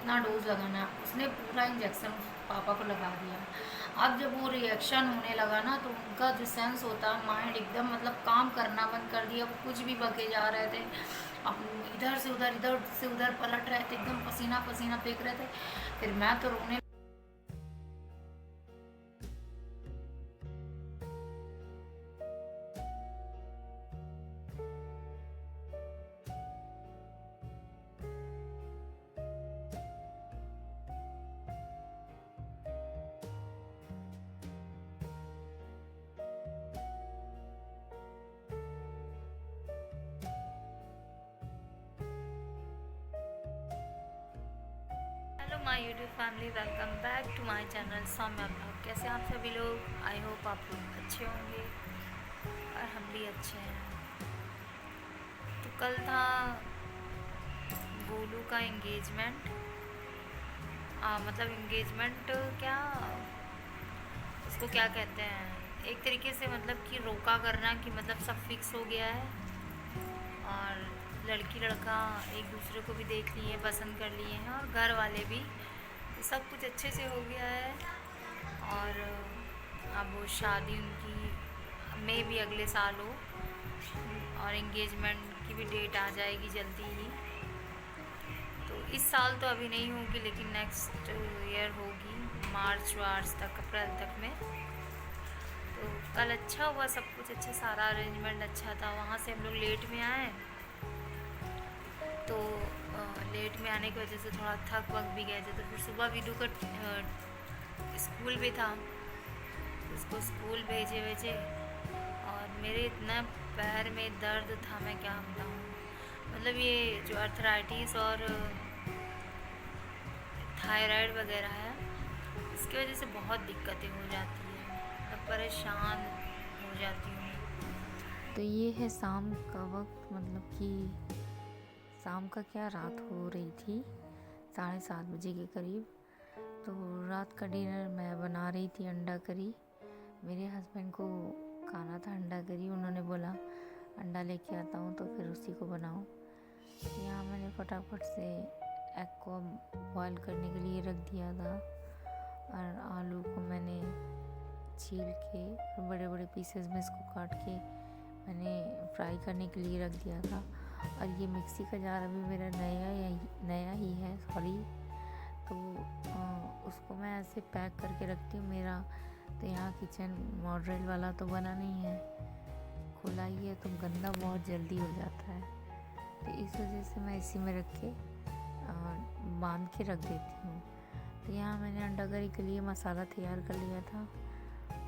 कितना डोज लगाना है, उसने पूरा इंजेक्शन पापा को लगा दिया। अब जब वो रिएक्शन होने लगा ना, तो उनका जो सेंस होता है, माइंड एकदम मतलब काम करना बंद कर दिया। वो कुछ भी बके जा रहे थे, अब इधर से उधर पलट रहे थे, एकदम पसीना पसीना फेंक रहे थे। फिर मैं तो रोने। Hello my YouTube family, welcome back to my channel Saumya blog. कैसे हैं आप सभी लोग? आई होप आप लोग अच्छे होंगे और हम भी अच्छे हैं। तो कल था गोलू का एंगेजमेंट। मतलब एंगेजमेंट क्या, उसको क्या कहते हैं, एक तरीके से मतलब कि रोका करना, कि मतलब सब फिक्स हो गया है और लड़की लड़का एक दूसरे को भी देख लिए, पसंद कर लिए हैं और घर वाले भी, तो सब कुछ अच्छे से हो गया है। और अब वो शादी उनकी में भी अगले साल हो और एंगेजमेंट की भी डेट आ जाएगी जल्दी ही। तो इस साल तो अभी नहीं होगी, लेकिन नेक्स्ट ईयर होगी, मार्च वार्च तक, अप्रैल तक में। तो कल अच्छा हुआ, सब कुछ अच्छा, सारा अरेंजमेंट अच्छा था। वहाँ से हम लोग लेट में आए, तो लेट में आने की वजह से थोड़ा थक वक भी गए थे। तो फिर सुबह विदु का स्कूल भी था, तो उसको स्कूल भेजे भेजे और मेरे इतना पैर में दर्द था, मैं क्या बताऊँ। मतलब ये जो अर्थराइटिस और थायराइड वगैरह है, इसकी वजह से बहुत दिक्कतें हो जाती है, मतलब परेशान हो जाती हूँ मैं। तो ये है शाम का वक्त, मतलब कि शाम का क्या, रात हो रही थी 7:30 बजे के करीब। तो रात का डिनर मैं बना रही थी, अंडा करी। मेरे हस्बैंड को खाना था अंडा करी, उन्होंने बोला अंडा लेके आता हूँ तो फिर उसी को बनाओ। यहाँ मैंने फटाफट से एग को बॉयल करने के लिए रख दिया था और आलू को मैंने छील के और बड़े बड़े पीसेस में इसको काट के मैंने फ्राई करने के लिए रख दिया था। और ये मिक्सी का जार अभी मेरा नया ही है, सॉरी। तो उसको मैं ऐसे पैक करके रखती हूँ। मेरा तो यहाँ किचन मॉडरेल वाला तो बना नहीं है, खुला ही है, तो गंदा बहुत जल्दी हो जाता है। तो इस वजह से मैं इसी में रख के बांध के रख देती हूँ। तो यहाँ मैंने अंडा करी के लिए मसाला तैयार कर लिया था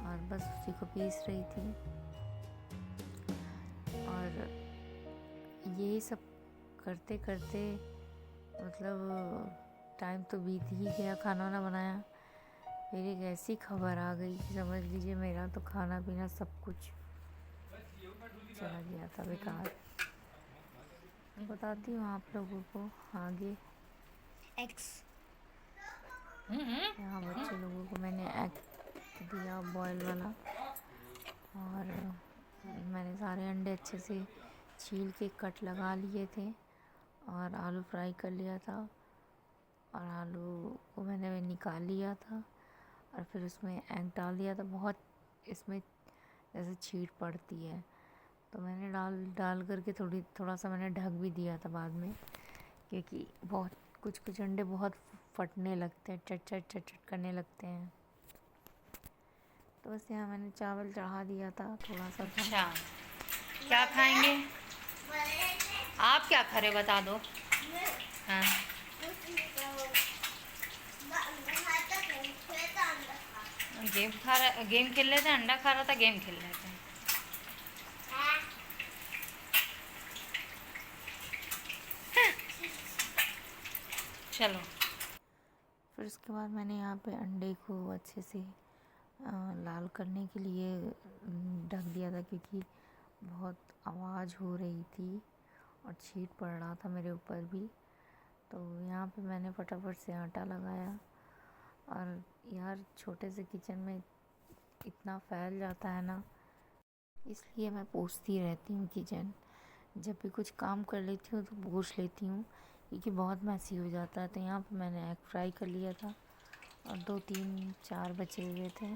और बस उसी को पीस रही थी। और यही सब करते करते मतलब टाइम तो बीत ही गया, खाना वाना बनाया। फिर एक ऐसी खबर आ गई कि समझ लीजिए मेरा तो खाना पीना सब कुछ चला गया था बेकार। बताती हूँ आप लोगों को आगे। एक्स। यहाँ बच्चे लोगों को मैंने एग दिया बॉयल वाला, और मैंने सारे अंडे अच्छे से छील के कट लगा लिए थे और आलू फ्राई कर लिया था। और आलू को मैंने निकाल लिया था और फिर उसमें एग डाल दिया था। बहुत इसमें जैसे छींट पड़ती है, तो मैंने डाल करके थोड़ा सा मैंने ढक भी दिया था बाद में, क्योंकि बहुत कुछ अंडे बहुत फटने लगते हैं, चट चट करने लगते हैं। तो बस यहाँ मैंने चावल चढ़ा दिया था, थोड़ा सा था। अच्छा, क्या खाएंगे आप? क्या खा रहे बता दो। हाँ, गेम खेल रहे थे, अंडा खा रहा था, गेम खेल रहे थे। चलो। फिर उसके बाद मैंने यहाँ पे अंडे को अच्छे से लाल करने के लिए ढक दिया था, क्योंकि बहुत आवाज़ हो रही थी और छींट पड़ रहा था मेरे ऊपर भी। तो यहाँ पे मैंने फटाफट से आटा लगाया। और यार छोटे से किचन में इतना फैल जाता है ना, इसलिए मैं पोंछती रहती हूँ किचन। जब भी कुछ काम कर लेती हूँ तो पोंछ लेती हूँ, क्योंकि बहुत मैसी हो जाता है। तो यहाँ पे मैंने एग फ्राई कर लिया था और 2 3 4 बचे हुए थे,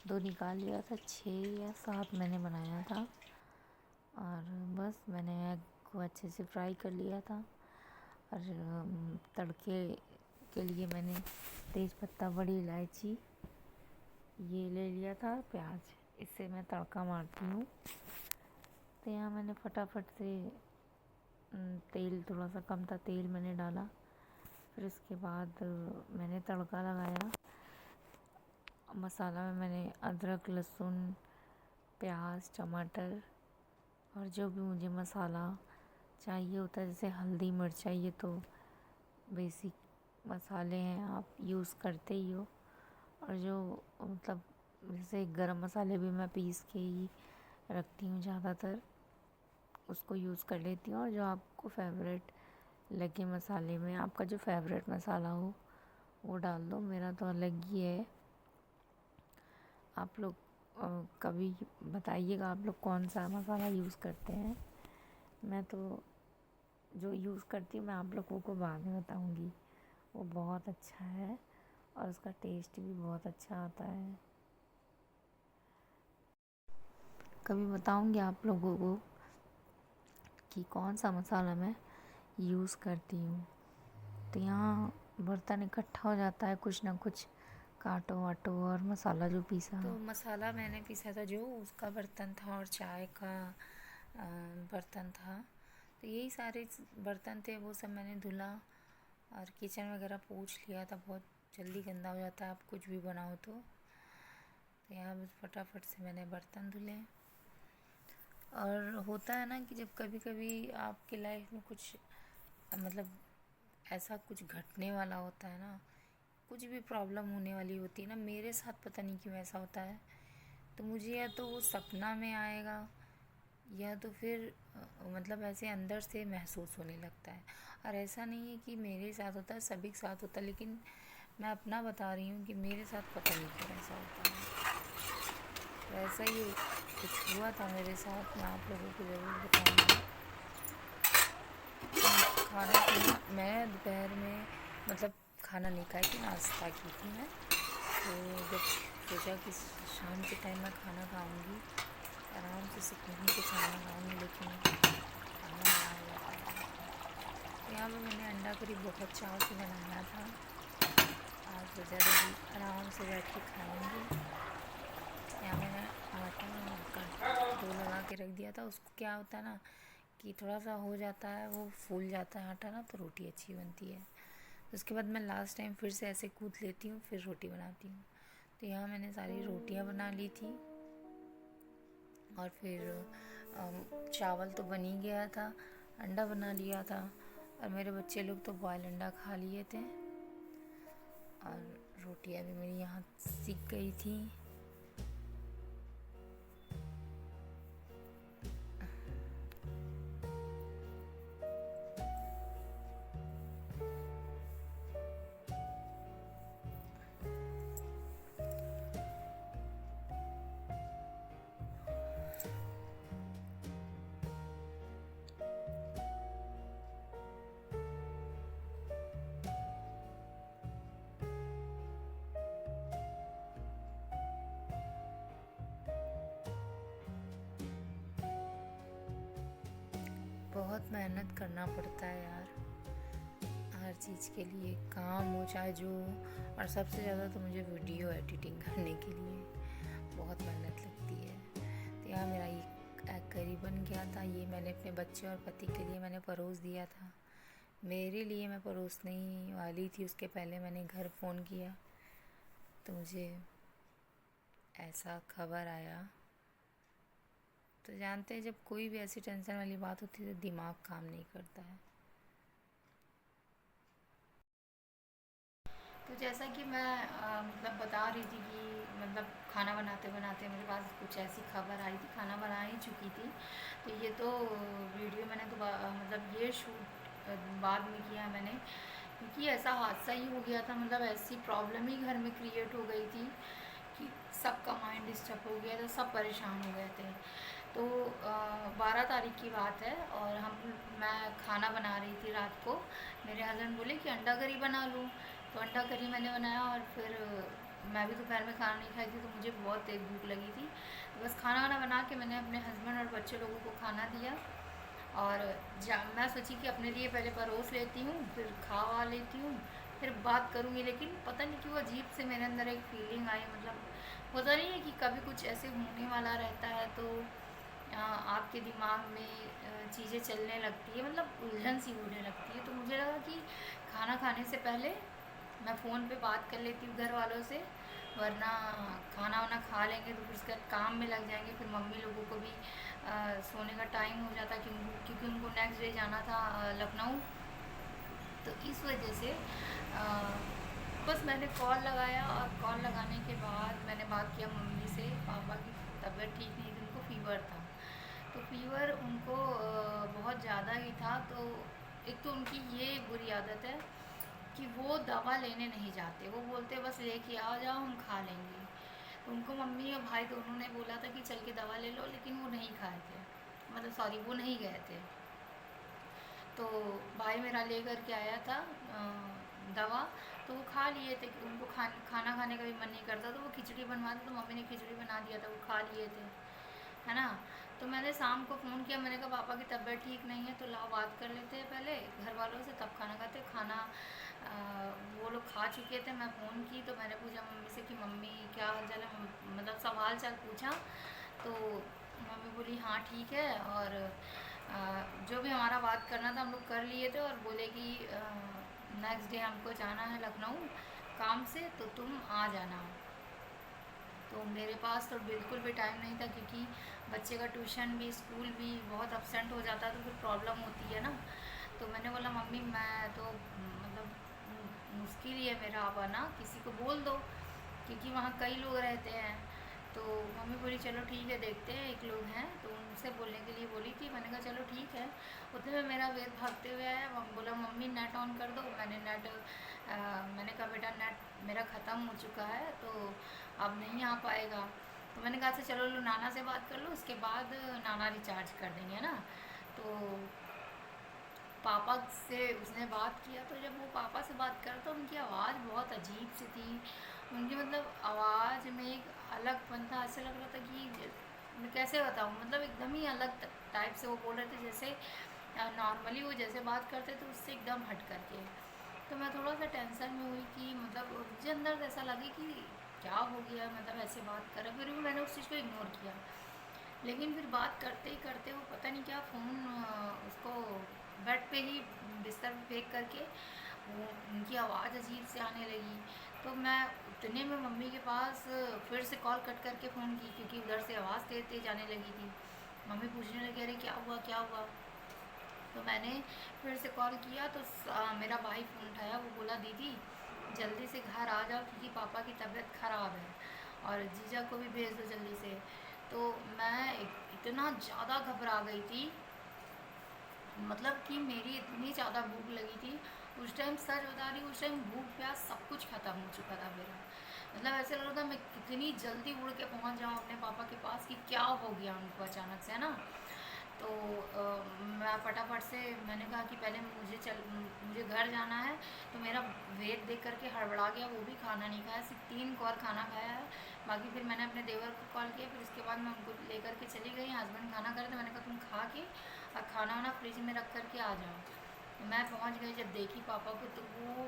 2 निकाल लिया था, 6 या 7 मैंने बनाया था। और बस मैंने एग को अच्छे से फ्राई कर लिया था। और तड़के के लिए मैंने तेज़ पत्ता, बड़ी इलायची ये ले लिया था, प्याज, इससे मैं तड़का मारती हूँ। तो यहाँ मैंने फटाफट से तेल थोड़ा सा कम था, तेल मैंने डाला। फिर उसके बाद मैंने तड़का लगाया। मसाला में मैंने अदरक, लहसुन, प्याज, टमाटर और जो भी मुझे मसाला चाहिए होता है, जैसे हल्दी, मिर्चा, ये तो बेसिक मसाले हैं, आप यूज़ करते ही हो। और जो मतलब जैसे गरम मसाले भी मैं पीस के ही रखती हूँ ज़्यादातर, उसको यूज़ कर लेती हूँ। और जो आपको फेवरेट लगे मसाले में, आपका जो फेवरेट मसाला हो वो डाल दो। मेरा तो अलग ही है। आप लोग कभी बताइएगा आप लोग कौन सा मसाला यूज़ करते हैं। मैं तो जो यूज़ करती हूँ मैं आप लोगों को बाद में बताऊँगी, वो बहुत अच्छा है और उसका टेस्ट भी बहुत अच्छा आता है। कभी बताऊँगी आप लोगों को कि कौन सा मसाला मैं यूज़ करती हूँ। तो यहाँ बर्तन इकट्ठा हो जाता है, कुछ ना कुछ काटो वाटो, और मसाला जो पीसा, तो मसाला मैंने पीसा था जो, उसका बर्तन था, और चाय का बर्तन था। तो यही सारे बर्तन थे, वो सब मैंने धुला और किचन वगैरह पोंछ लिया था। बहुत जल्दी गंदा हो जाता है आप कुछ भी बनाओ तो यहाँ बस फटाफट से मैंने बर्तन धुले। और होता है ना कि जब कभी कभी आपके लाइफ में कुछ मतलब ऐसा कुछ घटने वाला होता है ना, कुछ भी प्रॉब्लम होने वाली होती है ना, मेरे साथ पता नहीं क्यों ऐसा होता है। तो मुझे या तो वो सपना में आएगा या तो फिर मतलब ऐसे अंदर से महसूस होने लगता है। और ऐसा नहीं है कि मेरे साथ होता है, सभी के साथ होता है, लेकिन मैं अपना बता रही हूँ कि मेरे साथ पता नहीं क्यों ऐसा होता है। तो ऐसा ही कुछ हुआ था मेरे साथ, मैं आप लोगों को ज़रूर बताऊँगी। खाना पीना मैं दोपहर में मतलब खाना नहीं खाई थी, नाश्ता की थी मैं। तो जब सोचा कि शाम के टाइम मैं खाना खाऊंगी, आराम से सुकून से खाना खाऊंगी, लेकिन खाना बना हुआ था। तो यहाँ पर मैंने अंडा करी बहुत चाव से बनाया था। आज सोचा था कि आराम से बैठ के खाएंगे। यहाँ मैंने आटा का डो लगा के रख दिया था। उसको क्या होता है ना कि थोड़ा सा हो जाता है, वो फूल जाता है आटा ना, तो रोटी अच्छी बनती है। उसके बाद मैं लास्ट टाइम फिर से ऐसे कूद लेती हूँ, फिर रोटी बनाती हूँ। तो यहाँ मैंने सारी रोटियाँ बना ली थी और फिर चावल तो बन ही गया था, अंडा बना लिया था, और मेरे बच्चे लोग तो बॉयल अंडा खा लिए थे। और रोटियाँ भी मेरी यहाँ सीख गई थी। बहुत मेहनत करना पड़ता है यार हर चीज़ के लिए, काम हो चाहे जो। और सबसे ज़्यादा तो मुझे वीडियो एडिटिंग करने के लिए बहुत मेहनत लगती है। तो यहाँ मेरा ये एग करी बन गया था। ये मैंने अपने बच्चे और पति के लिए मैंने परोस दिया था। मेरे लिए मैं परोसने ही वाली थी, उसके पहले मैंने घर फ़ोन किया तो मुझे ऐसा खबर आया। तो जानते हैं जब कोई भी ऐसी टेंशन वाली बात होती है तो दिमाग काम नहीं करता है। तो जैसा कि मैं मतलब बता रही थी कि मतलब खाना बनाते बनाते मेरे पास कुछ ऐसी खबर आई थी, खाना बना ही चुकी थी। तो ये तो वीडियो मैंने तो मतलब ये शूट बाद में किया मैंने, क्योंकि ऐसा हादसा ही हो गया था। मतलब ऐसी प्रॉब्लम ही घर में क्रिएट हो गई थी कि सबका माइंड डिस्टर्ब हो गया था, सब परेशान हो गए थे। तो 12 तारीख की बात है और मैं खाना बना रही थी रात को। मेरे हस्बैंड बोले कि अंडा करी बना लूँ, तो अंडा करी मैंने बनाया और फिर मैं भी दोपहर में खाना नहीं खाई थी तो मुझे बहुत तेज़ भूख लगी थी। तो बस खाना वाना बना के मैंने अपने हस्बैंड और बच्चे लोगों को खाना दिया और मैं सोची कि अपने लिए पहले परोस लेती हूँ, फिर खावा लेती हूँ, फिर बात करूँगी। लेकिन पता नहीं क्यों अजीब से मेरे अंदर एक फीलिंग आई, मतलब होता नहीं है कि कभी कुछ ऐसे होने वाला रहता है तो आपके दिमाग में चीज़ें चलने लगती है, मतलब उलझन सी होने लगती है। तो मुझे लगा कि खाना खाने से पहले मैं फ़ोन पे बात कर लेती हूँ घर वालों से, वरना खाना वाना खा लेंगे तो फिर उसके बाद काम में लग जाएंगे। फिर मम्मी लोगों को भी सोने का टाइम हो जाता क्योंकि उनको नेक्स्ट डे जाना था लखनऊ। तो इस वजह से बस मैंने कॉल लगाया और कॉल लगाने के बाद मैंने बात किया मम्मी से। पापा की तबीयत ठीक नहीं थी, उनको फ़ीवर था। तो फ़ीवर उनको बहुत ज़्यादा ही था। तो एक तो उनकी ये बुरी आदत है कि वो दवा लेने नहीं जाते, वो बोलते बस लेके आ जाओ हम खा लेंगे। तो उनको मम्मी और भाई दोनों ने बोला था कि चल के दवा ले लो, लेकिन वो नहीं खाए थे, मतलब सॉरी वो नहीं गए थे। तो भाई मेरा ले कर के आया था दवा, तो वो खा लिए थे। उनको खाना खाने का भी मन नहीं करता तो वो खिचड़ी बनवा दी, तो मम्मी ने खिचड़ी बना दिया था, वो खा लिए थे, है ना। तो मैंने शाम को फ़ोन किया, मैंने कहा पापा की तबीयत ठीक नहीं है तो लाओ बात कर लेते हैं पहले घर वालों से, तब खाना खाते। खाना वो लोग खा चुके थे। मैं फ़ोन की तो मैंने पूछा मम्मी से कि मम्मी क्या हाल चाल है, मतलब सब हाल चाल पूछा। तो मम्मी बोली हाँ ठीक है, और जो भी हमारा बात करना था हम लोग कर लिए थे, और बोले कि नेक्स्ट डे हमको जाना है लखनऊ काम से, तो तुम आ जाना। तो मेरे पास तो बिल्कुल भी टाइम नहीं था क्योंकि बच्चे का ट्यूशन भी स्कूल भी बहुत अपसेंट हो जाता है तो फिर प्रॉब्लम होती है ना। तो मैंने बोला मम्मी मैं तो मतलब मुश्किल ही है मेरा अब आना, किसी को बोल दो क्योंकि वहाँ कई लोग रहते हैं। तो मम्मी बोली चलो ठीक है देखते हैं, एक लोग हैं तो उनसे बोलने के लिए बोली थी। मैंने कहा चलो ठीक है। उतने में मेरा वेद भागते हुए आया, बोला मम्मी नेट ऑन कर दो। मैंने कहा बेटा नेट मेरा ख़त्म हो चुका है तो अब नहीं आ पाएगा। तो मैंने कहा अच्छा चलो लो नाना से बात कर लो, उसके बाद नाना रिचार्ज कर देंगे ना। तो पापा से उसने बात किया, तो जब वो पापा से बात कर तो उनकी आवाज़ बहुत अजीब सी थी। उनकी मतलब आवाज़ में एक अलगपन था, ऐसे लग रहा था कि मैं कैसे बताऊँ, मतलब एकदम ही अलग टाइप से वो बोल रहे थे, जैसे नॉर्मली वो जैसे बात करते थे उससे एकदम हट करके। तो मैं थोड़ा सा टेंशन में हुई कि मतलब मुझे अंदर से ऐसा लगे कि क्या हो गया, मतलब ऐसे बात कर रहे। फिर भी मैंने उस चीज़ को इग्नोर किया। लेकिन फिर बात करते ही करते वो पता नहीं क्या फ़ोन उसको बेड पे ही बिस्तर पे फेंक करके वो उनकी आवाज़ अजीब से आने लगी। तो मैं उतने में मम्मी के पास फिर से कॉल कट करके फ़ोन की क्योंकि उधर से आवाज़ तेज़ तेज़ आने लगी थी। मम्मी पूछने लगी अरे क्या हुआ क्या हुआ। तो मैंने फिर से कॉल किया तो मेरा भाई फ़ोन उठाया, वो बोला दीदी जल्दी से घर आ जाओ क्योंकि पापा की तबीयत ख़राब है और जीजा को भी भेज दो जल्दी से। तो मैं इतना ज़्यादा घबरा गई थी, मतलब कि मेरी इतनी ज़्यादा भूख लगी थी उस टाइम, सच बता रही हूँ उस टाइम भूख प्यास सब कुछ ख़त्म हो चुका था मेरा। मतलब ऐसे लग रहा था मैं कितनी जल्दी उड़ के पहुँच जाऊँ अपने पापा के पास कि क्या हो गया उनको अचानक से, है ना। तो मैं फटाफट से मैंने कहा कि पहले मुझे घर जाना है। तो मेरा वेट देख करके हड़बड़ा गया, वो भी खाना नहीं खाया, सिर्फ 3 कौर खाना खाया है। बाकी फिर मैंने अपने देवर को कॉल किया, फिर उसके बाद मैं उनको लेकर के चली गई। हस्बैंड खाना कर रहे थे, मैंने कहा तुम खा के और खाना वाना फ्रिज में रख करके आ जाओ। तो मैं पहुंच गई, जब देखी पापा को तो वो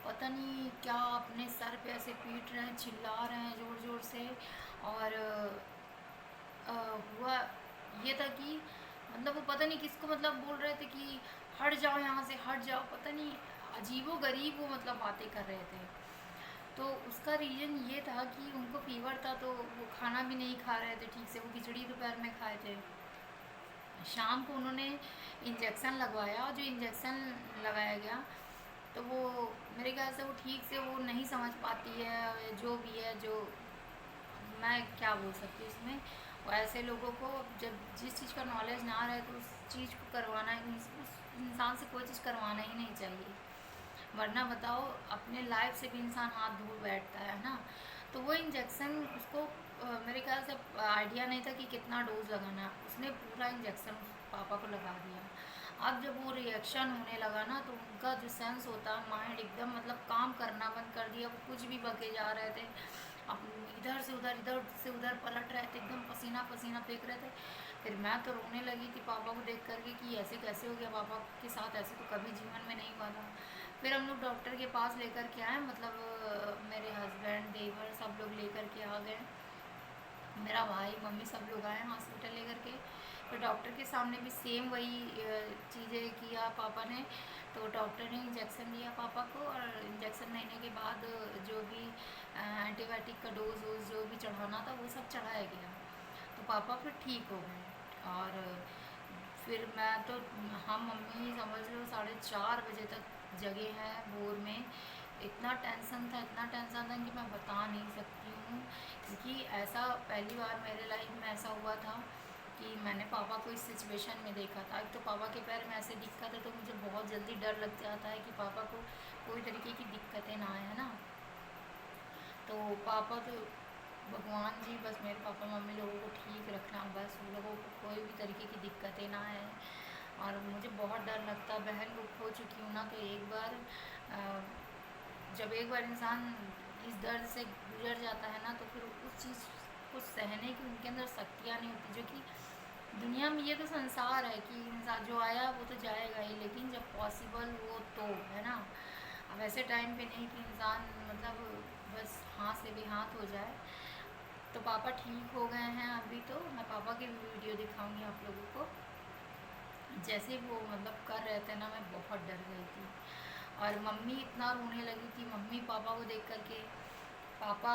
पता नहीं क्या अपने सर पे ऐसे पीट रहे हैं, चिल्ला रहे हैं ज़ोर ज़ोर से। और हुआ ये था कि मतलब वो पता नहीं किसको मतलब बोल रहे थे कि हट जाओ यहाँ से हट जाओ, पता नहीं अजीबो गरीब वो मतलब बातें कर रहे थे। तो उसका रीज़न ये था कि उनको फीवर था तो वो खाना भी नहीं खा रहे थे ठीक से, वो खिचड़ी दोपहर में खाए थे। शाम को उन्होंने इंजेक्शन लगवाया और जो इंजेक्शन लगाया गया तो वो मेरे ख्याल से वो ठीक से वो नहीं समझ पाती है, जो भी है जो मैं क्या बोल सकती हूँ इसमें। और ऐसे लोगों को जब जिस चीज़ का नॉलेज ना रहे तो उस चीज़ को करवाना उस इंसान से कोई चीज़ करवाना ही नहीं चाहिए, वरना बताओ अपने लाइफ से भी इंसान हाथ धो बैठता है ना। तो वो इंजेक्शन उसको मेरे ख्याल से आइडिया नहीं था कि कितना डोज लगाना है, उसने पूरा इंजेक्शन पापा को लगा दिया। अब जब वो रिएक्शन होने लगा ना तो उनका जो सेंस होता है, माइंड एकदम मतलब काम करना बंद कर दिया। वो कुछ भी बके जा रहे थे, अब इधर से उधर पलट रहे थे, एकदम पसीना पसीना फेंक रहे थे। फिर मैं तो रोने लगी थी पापा को देख करके कि ऐसे कैसे हो गया पापा के साथ, ऐसे तो कभी जीवन में नहीं हुआ था। फिर हम लोग डॉक्टर के पास लेकर के आए, मतलब मेरे हस्बैंड, देवर सब लोग लेकर के आ गए, मेरा भाई, मम्मी सब लोग आए हॉस्पिटल लेकर के। तो डॉक्टर के सामने भी सेम वही चीज़ें किया पापा ने। तो डॉक्टर ने इंजेक्शन दिया पापा को, और इंजेक्शन लेने के बाद जो भी एंटीबायोटिक का डोज वोज जो भी चढ़ाना था वो सब चढ़ाया गया। तो पापा फिर ठीक हो गए। और फिर मैं तो, हम मम्मी समझ लो 4:30 बजे तक जगे हैं भोर में। इतना टेंशन था कि मैं बता नहीं सकती हूँ, क्योंकि ऐसा पहली बार मेरे लाइफ में ऐसा हुआ था कि मैंने पापा को इस सिचुएशन में देखा था। एक तो पापा के पैर में ऐसे दिक्कत है तो मुझे बहुत जल्दी डर लग जाता है कि पापा को कोई तरीके की दिक्कतें ना आए, है ना। तो पापा तो, भगवान जी बस मेरे पापा मम्मी लोगों को ठीक रखना, बस उन लोगों को कोई भी तरीके की दिक्कतें ना आए। और मुझे बहुत डर लगता, बहन को खो चुकी हूँ ना, तो एक बार जब एक बार इंसान इस दर्द से गुजर जाता है ना, तो फिर उस चीज़ को सहने की उनके अंदर शक्तियाँ नहीं होती। जो कि दुनिया में, ये तो संसार है कि इंसान जो आया वो तो जाएगा ही, लेकिन जब पॉसिबल हो तो, है ना। अब ऐसे टाइम पे नहीं कि इंसान मतलब बस हाथ से भी हाथ हो जाए। तो पापा ठीक हो गए हैं अभी। तो मैं पापा की भी वीडियो दिखाऊंगी आप लोगों को। जैसे वो मतलब कर रहे थे ना, मैं बहुत डर गई थी। और मम्मी इतना रोने लगी थी, मम्मी पापा को देख करके, पापा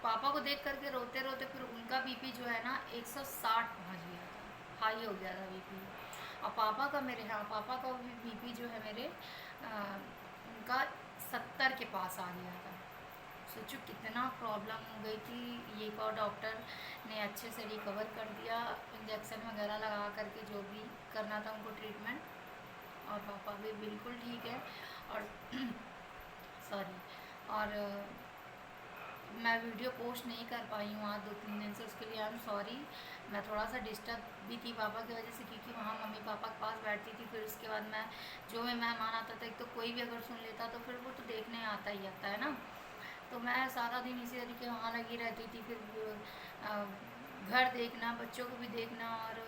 पापा को देख करके रोते रोते, फिर उनका बीपी जो है ना 160 पहुंच गया था, हाई हो गया था बीपी। और पापा का, मेरे, हाँ पापा का भी बीपी जो है मेरे, उनका 70 के पास आ गया था। सोचो कितना प्रॉब्लम हो गई थी। ये को डॉक्टर ने अच्छे से रिकवर कर दिया, इंजेक्शन वगैरह लगा करके जो भी करना था उनको ट्रीटमेंट। और पापा भी बिल्कुल ठीक है। और सॉरी, और मैं वीडियो पोस्ट नहीं कर पाई हूँ आज 2-3 दिन से, उसके लिए आई एम सॉरी। मैं थोड़ा सा डिस्टर्ब भी थी पापा की वजह से, क्योंकि वहाँ मम्मी पापा के पास बैठती थी। फिर उसके बाद मैं, जो मैं मेहमान आता था, एक तो कोई भी अगर सुन लेता तो फिर वो तो देखने आता ही आता है ना। तो मैं सारा दिन इसी तरीके वहाँ लगी रहती थी। फिर घर देखना, बच्चों को भी देखना, और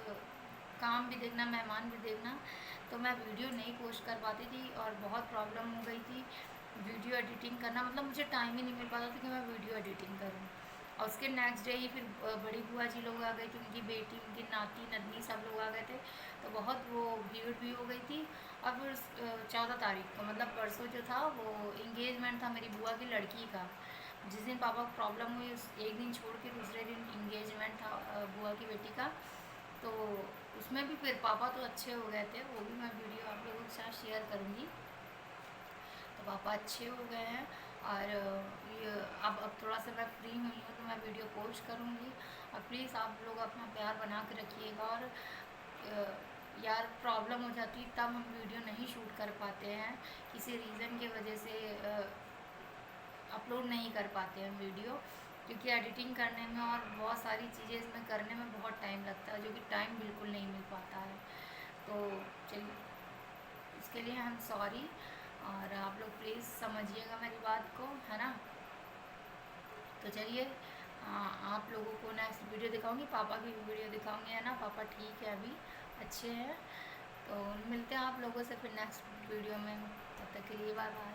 काम भी देखना, मेहमान भी देखना। तो मैं वीडियो नहीं पोस्ट कर पाती थी, और बहुत प्रॉब्लम हो गई थी वीडियो एडिटिंग करना। मतलब मुझे टाइम ही नहीं मिल पाता था कि मैं वीडियो एडिटिंग करूँ। और उसके नेक्स्ट डे ही फिर बड़ी बुआ जी लोग आ गई थी, उनकी बेटी, उनकी नाती नदनी सब लोग आ गए थे। तो बहुत वो भीड़ भी हो गई थी। और फिर 14 तारीख को, मतलब परसों जो था, वो इंगेजमेंट था मेरी बुआ की लड़की का। जिस दिन पापा को प्रॉब्लम हुई, उस एक दिन छोड़ के दूसरे दिन इंगेजमेंट था बुआ की बेटी का। तो उसमें भी फिर पापा तो अच्छे हो गए थे, वो भी मैं वीडियो आप लोगों के साथ शेयर करूँगी। तो पापा अच्छे हो गए हैं। और ये अब थोड़ा सा मैं फ्री हुई हूँ तो मैं वीडियो पोस्ट करूँगी। और प्लीज़ आप लोग अपना प्यार बना के रखिएगा। और यार प्रॉब्लम हो जाती है तब हम वीडियो नहीं शूट कर पाते हैं, किसी रीज़न की वजह से अपलोड नहीं कर पाते हैं वीडियो, क्योंकि एडिटिंग करने में और बहुत सारी चीज़ें इसमें करने में बहुत टाइम लगता है, जो कि टाइम बिल्कुल नहीं मिल पाता है। तो चलिए, इसके लिए हम सॉरी। और आप लोग प्लीज़ समझिएगा मेरी बात को, है ना। तो चलिए, आप लोगों को नेक्स्ट वीडियो दिखाऊंगी, पापा की वीडियो दिखाऊंगी, है ना। पापा ठीक है, अभी अच्छे हैं। तो मिलते हैं आप लोगों से फिर नेक्स्ट वीडियो में, तब तक के लिए बाय बाय।